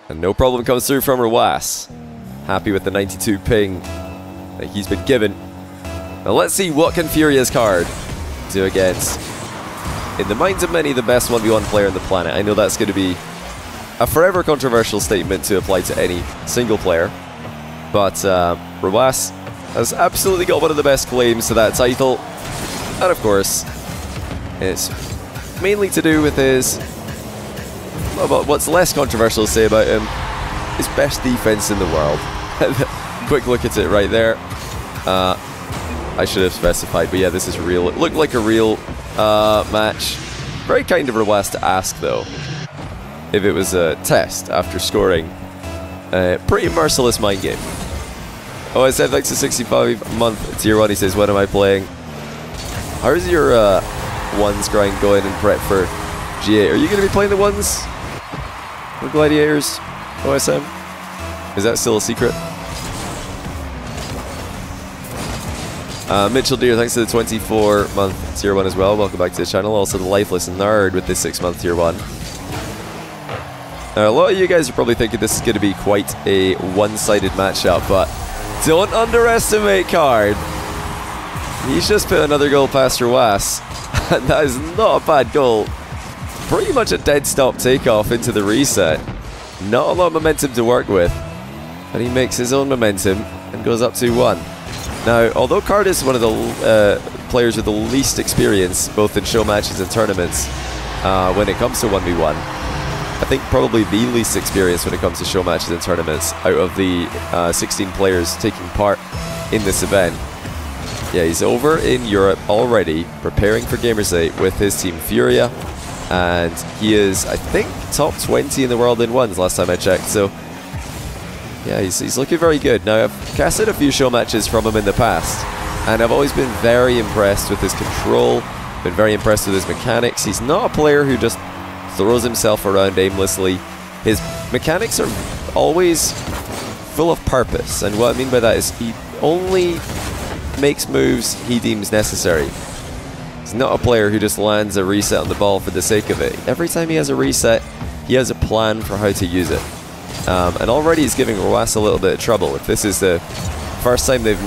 And no problem comes through from Rw9. Happy with the 92 ping that he's been given. Now let's see what can Furia's Caard do against, in the minds of many, the best 1v1 player on the planet. I know that's going to be a forever controversial statement to apply to any single player, but Rw9 has absolutely got one of the best claims to that title, and of course it's mainly to do with his, what's less controversial to say about him, his best defense in the world. Quick look at it right there. I should have specified, but yeah, this is real. It looked like a real match. Very kind of Rw9 to ask, though, if it was a test after scoring a pretty merciless mind game. Oh, I said thanks to 65-month tier 1. He says, when am I playing? How's your ones grind going in prep for G8? Are you going to be playing the ones with Gladiators, OSM? Is that still a secret? Mitchell Deer, thanks to the 24-month tier 1 as well. Welcome back to the channel. Also the Lifeless Nerd with the 6-month tier 1. Now, a lot of you guys are probably thinking this is going to be quite a one-sided matchup, but don't underestimate Caard. He's just put another goal past Rw9, and that is not a bad goal. Pretty much a dead stop takeoff into the reset. Not a lot of momentum to work with, but he makes his own momentum and goes up 2-1. Now, although Caard is one of the players with the least experience, both in show matches and tournaments, when it comes to 1v1, I think probably the least experience when it comes to show matches and tournaments out of the 16 players taking part in this event. Yeah, he's over in Europe already, preparing for Gamers 8 with his team Furia, and he is, I think, top 20 in the world in ones last time I checked, so yeah, he's looking very good. Now, I've casted a few show matches from him in the past, and I've always been very impressed with his control, been very impressed with his mechanics. He's not a player who just throws himself around aimlessly. His mechanics are always full of purpose, and what I mean by that is he only makes moves he deems necessary. He's not a player who just lands a reset on the ball for the sake of it. Every time he has a reset, he has a plan for how to use it. And already he's giving Rw9 a little bit of trouble. If this is the first time they've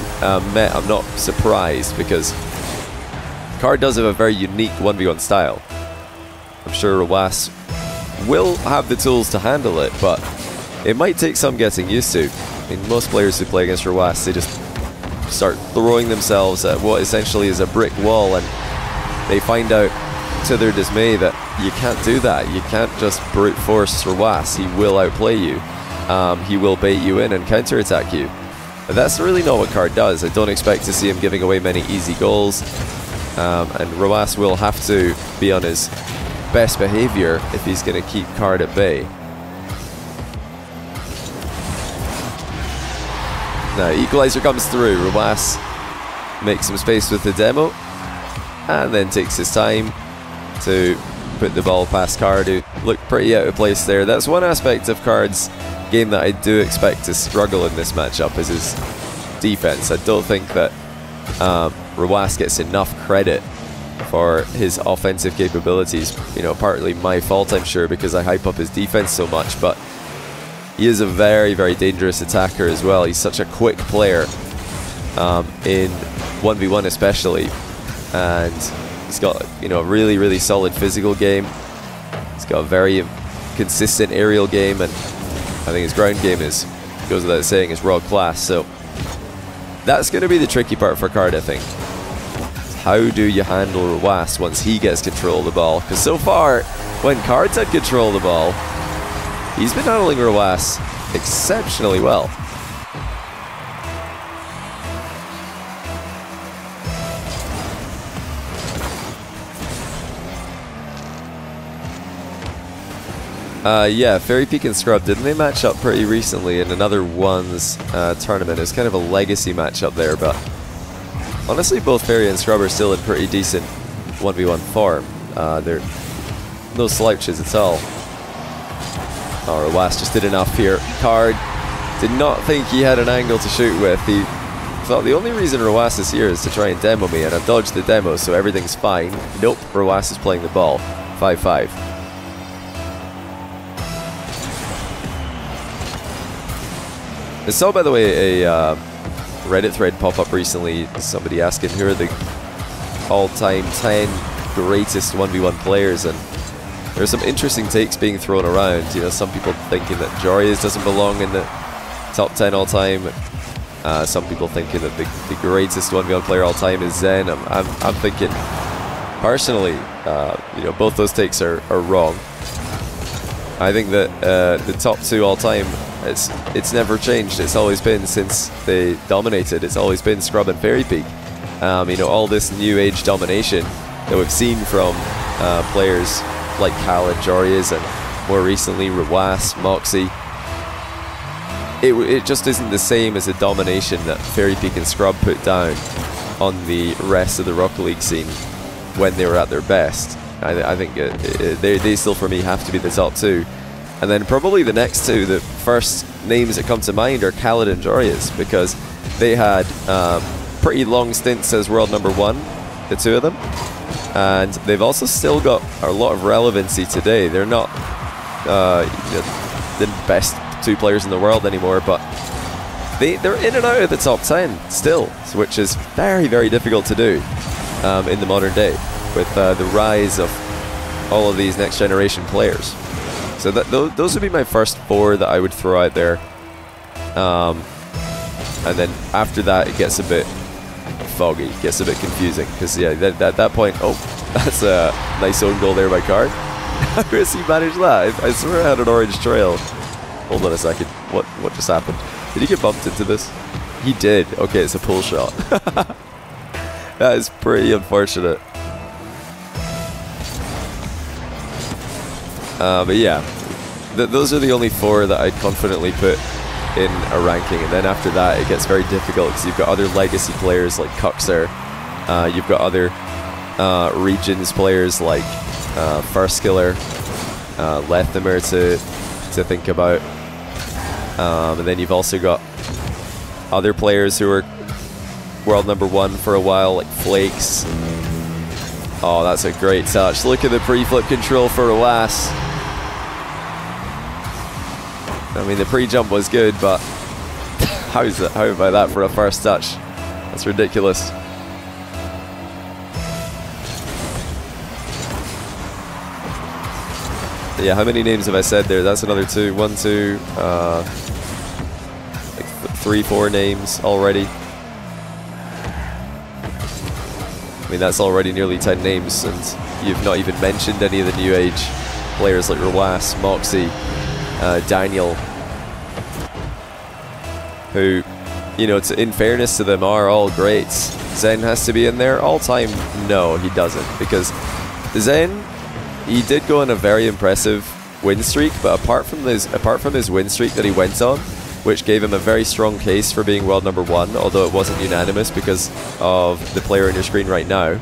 met, I'm not surprised, because Caard does have a very unique 1v1 style. I'm sure Rw9 will have the tools to handle it, but it might take some getting used to. I mean, most players who play against Rw9, they just start throwing themselves at what essentially is a brick wall, and they find out to their dismay that you can't do that. You can't just brute force Rw9. He will outplay you. He will bait you in and counter-attack you. But that's really not what Caard does. I don't expect to see him giving away many easy goals. And Rw9 will have to be on his best behavior if he's going to keep Caard at bay. Now, equalizer comes through. Rw9 makes some space with the demo, and then takes his time to put the ball past Caard, who looked pretty out of place there. That's one aspect of Caard's game that I do expect to struggle in this matchup, is his defense. I don't think that Rw9 gets enough credit for his offensive capabilities. You know, partly my fault, I'm sure, because I hype up his defense so much, but he is a very, very dangerous attacker as well. He's such a quick player, in 1v1 especially, and he's got, you know, a really, really solid physical game. He's got a very consistent aerial game, and I think his ground game is, goes without saying, is world class. So that's going to be the tricky part for Caard, I think. How do you handle Rw9 once he gets control of the ball? Because so far, when Caard's had control of the ball, he's been handling Rw9 exceptionally well. Yeah, Fairy Peak and Scrub, didn't they match up pretty recently in another ones tournament? It's kind of a legacy matchup there, but honestly, both Fairy and Scrub are still in pretty decent 1v1 form. They're no slouches at all. Oh, Rw9 just did enough here. Caard did not think he had an angle to shoot with. He thought the only reason Rw9 is here is to try and demo me, and I've dodged the demo, so everything's fine. Nope, Rw9 is playing the ball. 5-5. I saw, by the way, a Reddit thread pop up recently. Somebody asking who are the all-time 10 greatest 1v1 players, and there's some interesting takes being thrown around. You know, some people thinking that Jorius doesn't belong in the top 10 all-time. Some people thinking that the greatest 1v1 player all-time is Zen. I'm thinking, personally, you know, both those takes are wrong. I think that the top 2 all-time, it's never changed. It's always been, since they dominated, it's always been Scrub and Fairy Peak. You know, all this new age domination that we've seen from players like Caard, Jorius, and more recently Rw9, Moxie. It just isn't the same as the domination that Fairy Peak and Scrub put down on the rest of the Rocket League scene when they were at their best. I think they still, for me, have to be the top 2. And then probably the next 2, the first names that come to mind are Caard and Jorius, because they had pretty long stints as world #1, the 2 of them. And they've also still got a lot of relevancy today. They're not the best 2 players in the world anymore, but they're in and out of the top 10 still, which is very, very difficult to do in the modern day, with the rise of all of these next generation players. So those would be my first 4 that I would throw out there. And then after that, it gets a bit foggy, gets a bit confusing, because yeah, at that point, oh, that's a nice own goal there by Caard. How has he managed that? I swear I had an orange trail. Hold on a second, what just happened? Did he get bumped into this? He did. Okay, it's a pull shot. That is pretty unfortunate. But yeah, those are the only 4 that I'd confidently put in a ranking, and then after that it gets very difficult, because you've got other legacy players like Cuxer, you've got other regions players like First Killer, Lethamer to think about, and then you've also got other players who were world #1 for a while, like Flakes. Oh, that's a great touch. Look at the pre-flip control for Rw9. I mean, the pre-jump was good, but how about that for a first touch? That's ridiculous. Yeah, how many names have I said there? That's another 2. 1, 2, like 3, 4 names already. I mean, that's already nearly 10 names, and you've not even mentioned any of the new age players like Rw9, Moxie, Daniel, who, you know, in fairness to them, are all greats. Zen has to be in there all time. No, he doesn't, because Zen, he did go on a very impressive win streak, but apart from his win streak that he went on, which gave him a very strong case for being world #1, although it wasn't unanimous because of the player on your screen right now.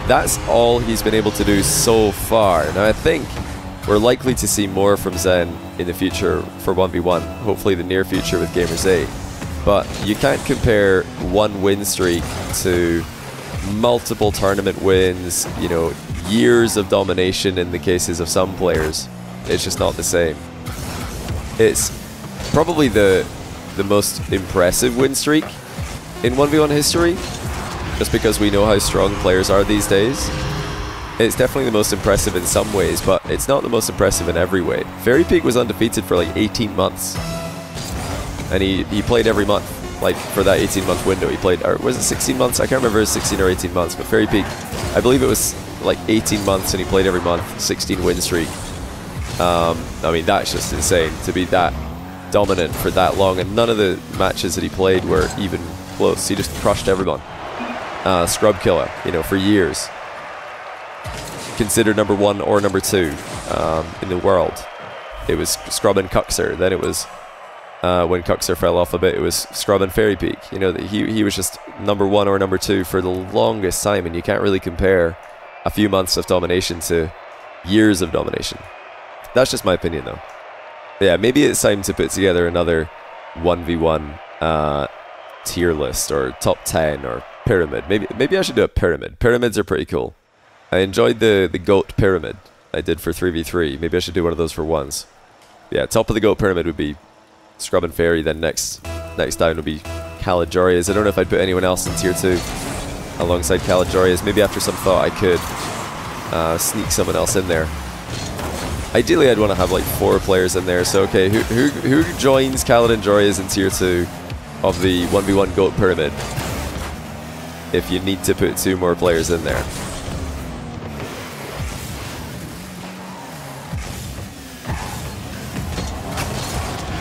That's all he's been able to do so far. Now I think we're likely to see more from Zen in the future for 1v1, hopefully the near future with Gamers8. But you can't compare one win streak to multiple tournament wins, you know, years of domination in the cases of some players. It's just not the same. It's probably the most impressive win streak in 1v1 history, just because we know how strong players are these days. It's definitely the most impressive in some ways, but it's not the most impressive in every way. Fairy Peak was undefeated for like 18 months. And he played every month, like for that 18-month window. He played, or was it 16 months? I can't remember if it was 16 or 18 months, but Fairy Peak, I believe it was like 18 months and he played every month, 16 win streak. I mean, that's just insane to be that dominant for that long, and none of the matches that he played were even close. He just crushed everyone. Scrub killer, you know, for years. Considered #1 or #2 in the world. It was Scrub and Cuxer. Then it was, when Cuxer fell off a bit, it was Scrub and Fairy Peak. You know, he was just #1 or #2 for the longest time, and you can't really compare a few months of domination to years of domination. That's just my opinion, though. Yeah, maybe it's time to put together another 1v1 tier list, or top 10, or pyramid. Maybe I should do a pyramid. Pyramids are pretty cool. I enjoyed the GOAT pyramid I did for 3v3. Maybe I should do one of those for once. Yeah, top of the GOAT pyramid would be Scrub and Fairy, then next down will be Caard Jorias. I don't know if I'd put anyone else in tier 2 alongside Caard Jorias. Maybe after some thought I could sneak someone else in there. Ideally I'd want to have like 4 players in there. So okay, who joins Caard and Jorias in tier 2 of the 1v1 GOAT pyramid if you need to put 2 more players in there?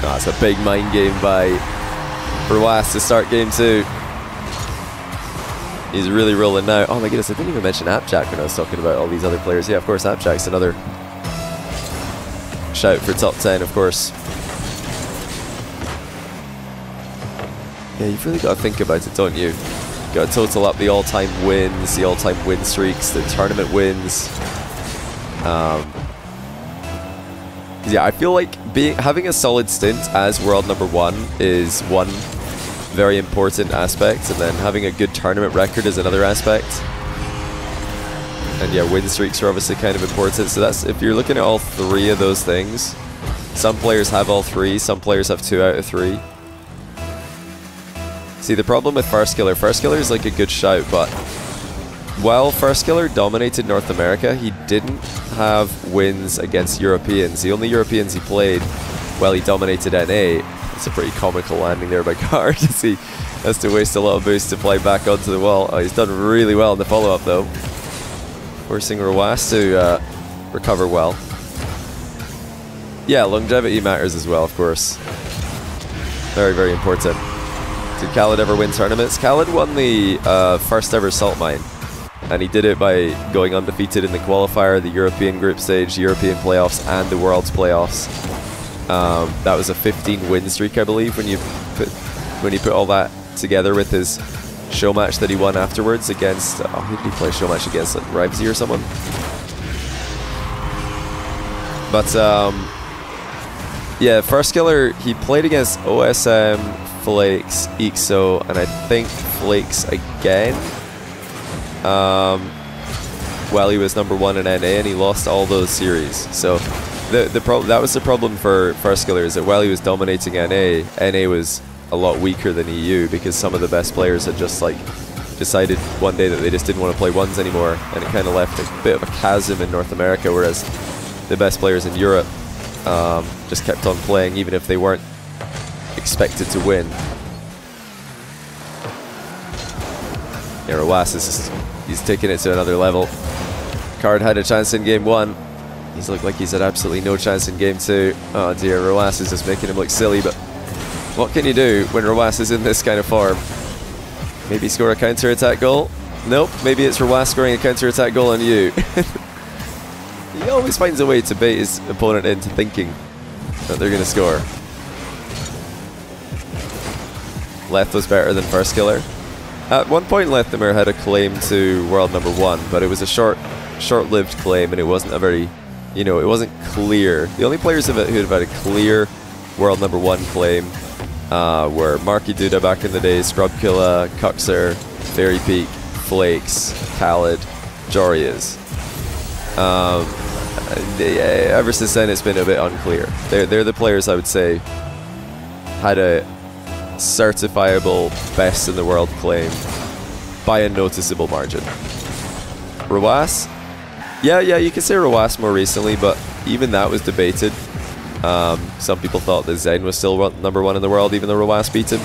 That's a big mind game by Rw9 to start game 2. He's really rolling now. Oh my goodness, I didn't even mention Appjack when I was talking about all these other players. Yeah, of course, Appjack's another shout for top 10, of course. Yeah, you've really got to think about it, don't you? Got to total up the all-time wins, the all-time win streaks, the tournament wins. Yeah, I feel like having a solid stint as world #1 is one very important aspect, and then having a good tournament record is another aspect. And yeah, win streaks are obviously kind of important. So that's, if you're looking at all 3 of those things, some players have all 3, some players have 2 out of 3. See, the problem with Farskiller is like a good shout, but while Farskiller dominated North America, he didn't have wins against Europeans. The only Europeans he played while he dominated NA. It's a pretty comical landing there by Caard as he has to waste a lot of boost to fly back onto the wall. Oh, he's done really well in the follow-up though, forcing Rw9 to recover well. Yeah, longevity matters as well, of course. Very, very important. Did Caard ever win tournaments? Caard won the first ever Salt Mine, and he did it by going undefeated in the qualifier, the European group stage, European playoffs, and the Worlds playoffs. That was a 15 win streak, I believe, when you put all that together with his show match that he won afterwards against, who did he play a show match against, like Rybsy or someone? But yeah, Farskiller, he played against OSM, Flakes, Ixo, and I think Flakes again while he was #1 in NA, and he lost all those series. So that was the problem for Farskiller, is that while he was dominating NA was a lot weaker than EU, because some of the best players had just like decided one day that they just didn't want to play ones anymore, and it kind of left a bit of a chasm in North America, whereas the best players in Europe just kept on playing even if they weren't expected to win. Yeah, Rw9 is just, he's taking it to another level. Caard had a chance in game 1. He's looked like he's had absolutely no chance in game 2. Oh dear, Rw9 is just making him look silly, but what can you do when Rw9 is in this kind of form? Maybe score a counter-attack goal? Nope, maybe it's Rw9 scoring a counter-attack goal on you. He always finds a way to bait his opponent into thinking that they're going to score. Leth was better than Farskiller. At one point, Lethamyr had a claim to world #1, but it was a short-lived claim, and it wasn't a very, it wasn't clear. The only players who have had a clear world #1 claim were Marky Duda back in the day, Scrubkilla, Cuxer, Fairy Peak, Flakes, Caard, Jorias. Ever since then, it's been a bit unclear. They're the players I would say had a certifiable best in the world claim by a noticeable margin. Rw9? Yeah, you can say Rw9 more recently, but even that was debated. Some people thought that Zen was still #1 in the world, even though Rw9 beat him.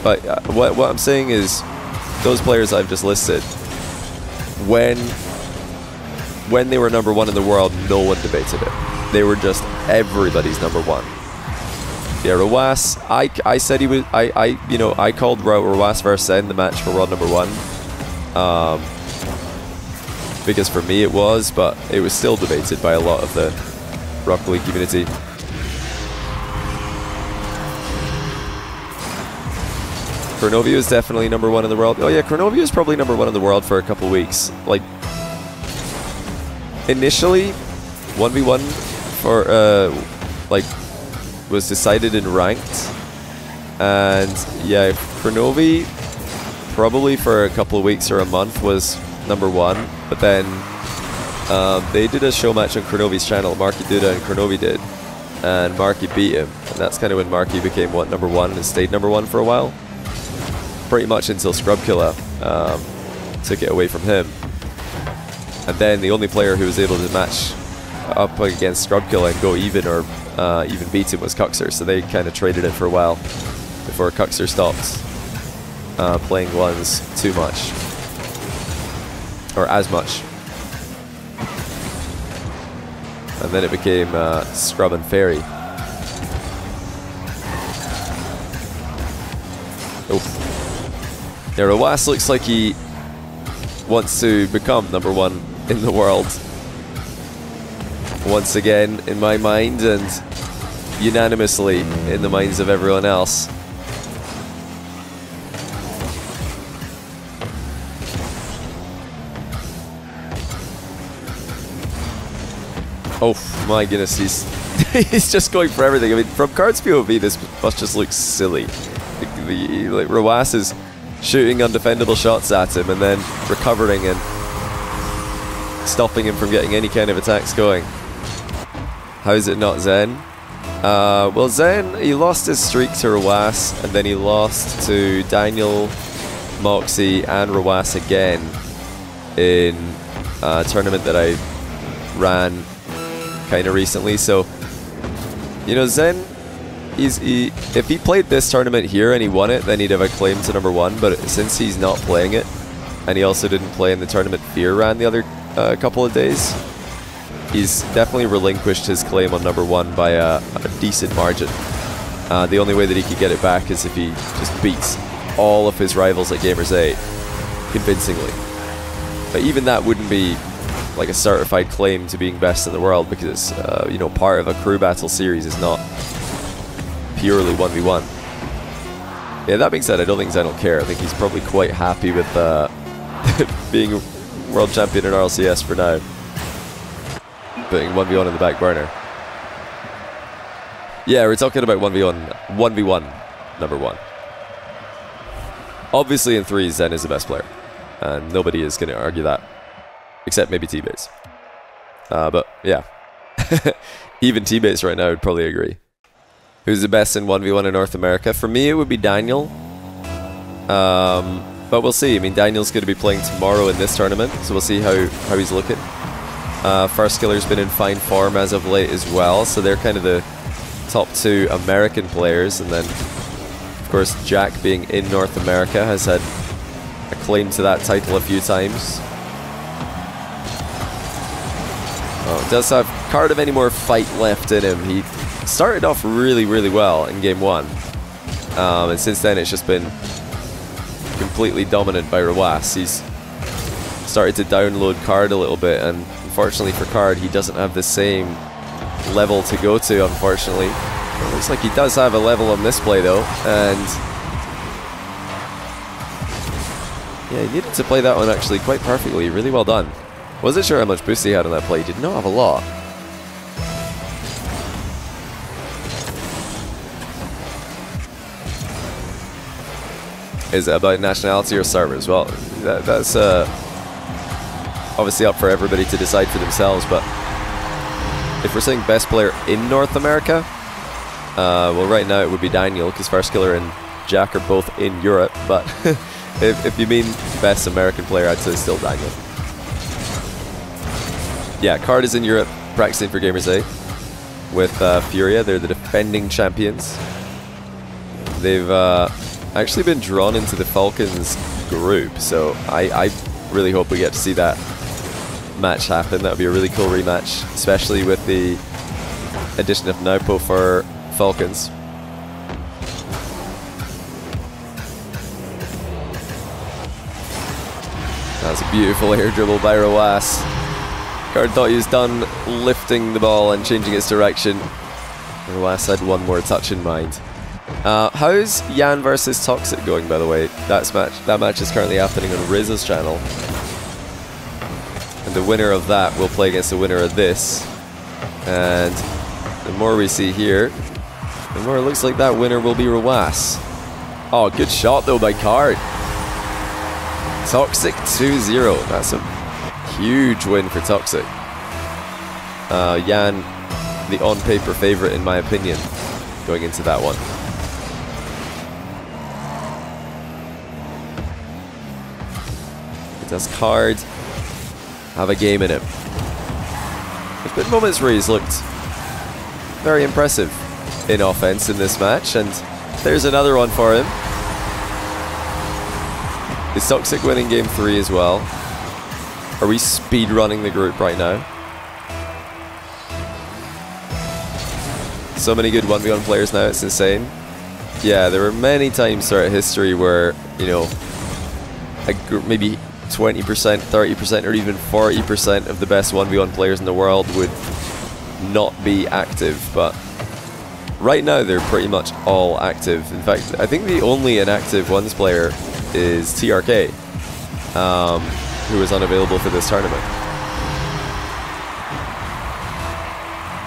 But what I'm saying is, those players I've just listed, when they were #1 in the world, no one debated it. They were just everybody's #1. Yeah, Rw9, I said he was, I called Rw9 versus Zen the match for world #1. Because for me it was, but it was still debated by a lot of the Rocket League community. Cronovia is definitely #1 in the world. Oh yeah, Cronovia is probably #1 in the world for a couple weeks. Like, initially, 1v1 for, was decided in ranked, and yeah, Cronovia probably for a couple of weeks or a month was #1, but then they did a show match on Cronovia's channel, Marky Duda and Cronovia did, and Marky beat him. And that's kind of when Marky became what, #1 and stayed #1 for a while. Pretty much until Scrubkilla took it away from him. And then the only player who was able to match up against Scrubkilla and go even or even beat him was Cuxer. So they kind of traded it for a while before Cuxer stopped playing ones too much. Or as much. And then it became Scrub and Fairy. Oh. Yeah, Rw9 looks like he wants to become #1 in the world. Once again, in my mind, and unanimously in the minds of everyone else. Oh my goodness, he's just going for everything. I mean, from Caard's POV, this must just look silly. Like Rw9 is shooting undefendable shots at him and then recovering and stopping him from getting any kind of attacks going. How is it not Zen? Well, Zen, he lost his streak to Rw9 and then he lost to Daniel, Moxie and Rw9 again in a tournament that I ran kind of recently. So, you know, Zen, if he played this tournament here and he won it, then he'd have a claim to #1, but since he's not playing it, and he also didn't play in the tournament Fear ran the other couple of days, he's definitely relinquished his claim on #1 by a decent margin. The only way that he could get it back is if he just beats all of his rivals at Gamers 8 convincingly. But even that wouldn't be like a certified claim to being best in the world, because you know, part of a crew battle series is not purely 1v1. Yeah, that being said, I don't think Zen will care. I think he's probably quite happy with being world champion in RLCS for now, putting 1v1 in the back burner. Yeah, we're talking about 1v1 #1. Obviously in 3, Zen is the best player, and nobody is going to argue that. Except maybe T-Bates. But yeah. Even T-Bates right now would probably agree. Who's the best in 1v1 in North America? For me, it would be Daniel. But we'll see. I mean, Daniel's going to be playing tomorrow in this tournament, so we'll see how he's looking. FirstKiller's been in fine form as of late as well, so they're kind of the top 2 American players. And then, of course, Jack, being in North America, has had a claim to that title a few times. Oh, does have Caard have any more fight left in him? He started off really, really well in game 1. And since then it's just been completely dominant by Rw9. He's started to download Caard a little bit, and unfortunately for Caard, he doesn't have the same level to go to, unfortunately. It looks like he does have a level on this play though, and yeah, he needed to play that one actually quite perfectly. Really well done. Wasn't sure how much boost he had on that play. Did not have a lot. Is it about nationality or servers? Well, that's obviously up for everybody to decide for themselves, but if we're saying best player in North America, well, right now it would be Daniel, because FirstKiller and Jack are both in Europe, but if you mean best American player, I'd say still Daniel. Yeah, Caard is in Europe practicing for Gamers 8 with Furia. They're the defending champions. They've actually been drawn into the Falcons group, so I really hope we get to see that match happen. That would be a really cool rematch, especially with the addition of Naupo for Falcons. That's a beautiful air dribble by Rw9. Caard thought he was done lifting the ball and changing its direction. Rw9 had one more touch in mind. How's Yan versus Toxic going, by the way? That match is currently happening on Riz's channel. And the winner of that will play against the winner of this. And the more we see here, the more it looks like that winner will be Rw9. Oh, good shot though by Caard. Toxic 2-0. That's a huge win for Toxic. Yan the on-paper favorite in my opinion going into that one. Does Caard have a game in him? There's been moments where he's looked very impressive in offense in this match, and there's another one for him. Is Toxic winning game 3 as well? Are we speed running the group right now? So many good 1v1 players now, it's insane. Yeah, there were many times throughout history where, you know, a group, maybe 20%, 30%, or even 40% of the best 1v1 players in the world would not be active, but right now they're pretty much all active. In fact, I think the only inactive ones player is TRK, who is unavailable for this tournament.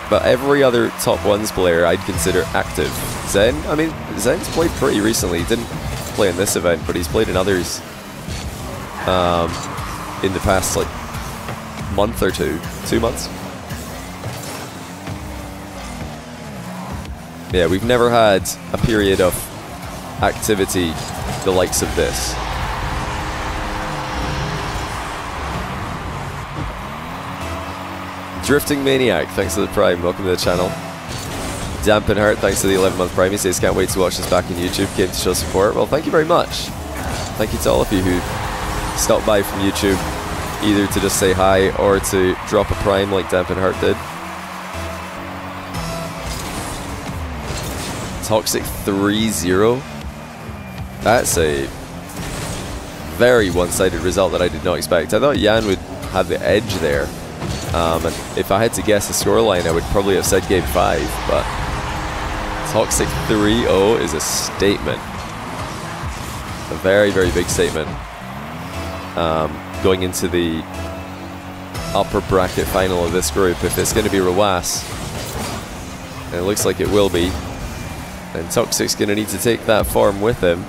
But every other top ones player I'd consider active. Zen, I mean, Zen's played pretty recently. He didn't play in this event, but he's played in others in the past like month or 2 months. Yeah, we've never had a period of activity the likes of this. Drifting Maniac, thanks to the Prime, welcome to the channel. Dampen Heart, thanks to the 11-month Prime. He says, can't wait to watch this back on YouTube, came to show support. Well, thank you very much. Thank you to all of you who stopped by from YouTube, either to just say hi or to drop a Prime like Dampen Heart did. Toxic 3-0. That's a very one-sided result that I did not expect. I thought Jan would have the edge there. And if I had to guess the scoreline, I would probably have said game 5, but Toxic 3-0 is a statement. A very, very big statement. Going into the upper bracket final of this group, if it's going to be Rw9, and it looks like it will be, then Toxic's going to need to take that form with him.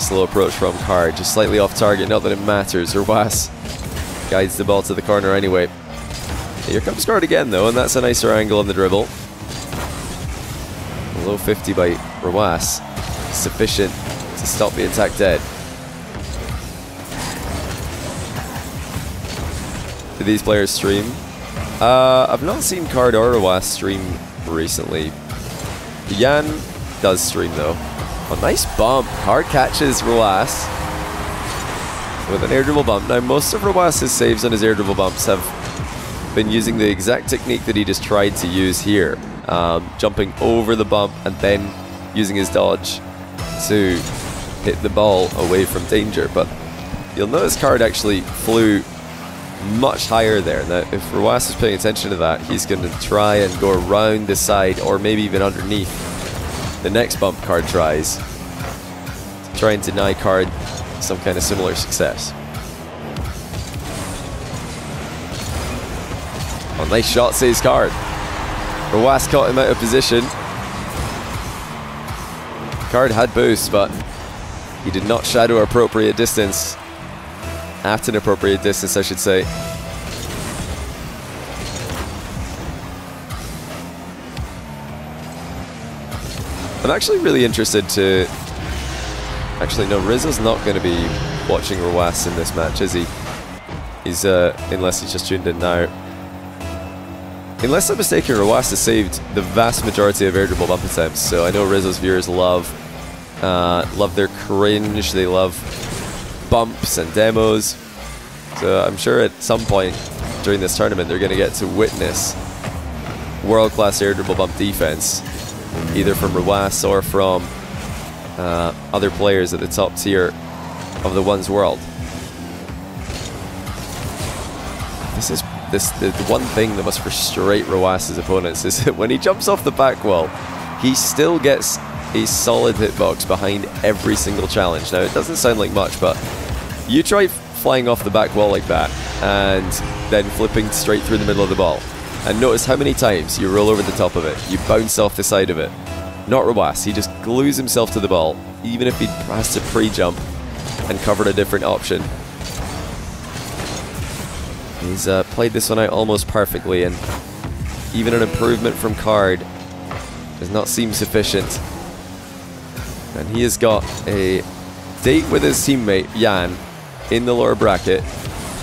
Slow approach from Caard, just slightly off target, not that it matters. Rw9 guides the ball to the corner anyway. Here comes Caard again though, and that's a nicer angle on the dribble. A low 50 by Rw9, sufficient to stop the attack dead. Do these players stream? I've not seen Caard or Rw9 stream recently. Jan does stream though. A nice bump. Caard catches Rw9 with an air dribble bump. Now most of Rw9's saves on his air dribble bumps have been using the exact technique that he just tried to use here. Jumping over the bump and then using his dodge to hit the ball away from danger. But you'll notice Caard actually flew much higher there. Now if Rw9 is paying attention to that, he's going to try and go around the side or maybe even underneath the next bump Caard tries, to try and deny Caard some kind of similar success. Oh, nice shot, saves Caard. Rw9 caught him out of position. Caard had boost, but he did not shadow appropriate distance. At an appropriate distance, I should say. I'm actually really interested to... Actually, no, Rizzo's not going to be watching Rw9 in this match, is he? He's, unless he's just tuned in now. Unless I'm mistaken, Rw9 has saved the vast majority of air dribble bump attempts, so I know Rizzo's viewers love their cringe, they love bumps and demos. So I'm sure at some point during this tournament they're going to get to witness world-class air dribble bump defense, either from Rw9 or from other players at the top tier of the one's world. The one thing that must frustrate Rw9's opponents is that when he jumps off the back wall, he still gets a solid hitbox behind every single challenge. Now it doesn't sound like much, but you try flying off the back wall like that and then flipping straight through the middle of the ball, and notice how many times you roll over the top of it, you bounce off the side of it. Not Rw9, he just glues himself to the ball, even if he has to pre-jump and cover a different option. He's played this one out almost perfectly, and even an improvement from Caard does not seem sufficient. And he has got a date with his teammate, Jan, in the lower bracket.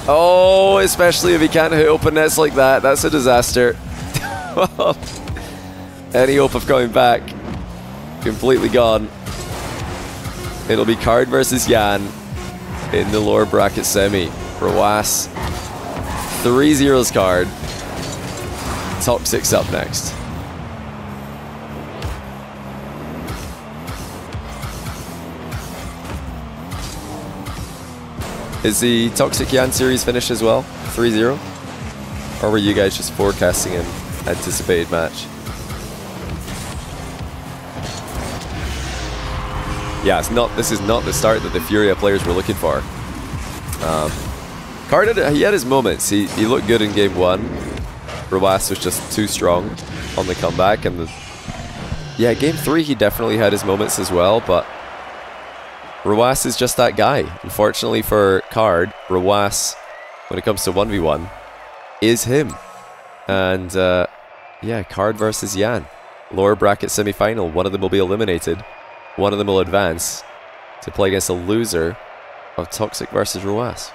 Oh, especially if he can't hit open nets like that. That's a disaster. Any hope of coming back, completely gone. It'll be Caard versus Jan in the lower bracket semi. Rw9, 3-0's Caard. Toxic's up next. Is the Toxic Jan series finished as well? 3-0? Or were you guys just forecasting an anticipated match? Yeah, this is not the start that the Furia players were looking for. Caard, he had his moments. He looked good in game 1. Rw9 was just too strong on the comeback. And yeah, game 3 he definitely had his moments as well, but Rw9 is just that guy. Unfortunately for Caard, Rw9, when it comes to 1v1, is him. And yeah, Caard versus Jan. Lower bracket semi-final. One of them will be eliminated. One of them will advance to play against a loser of Toxic versus Rw9.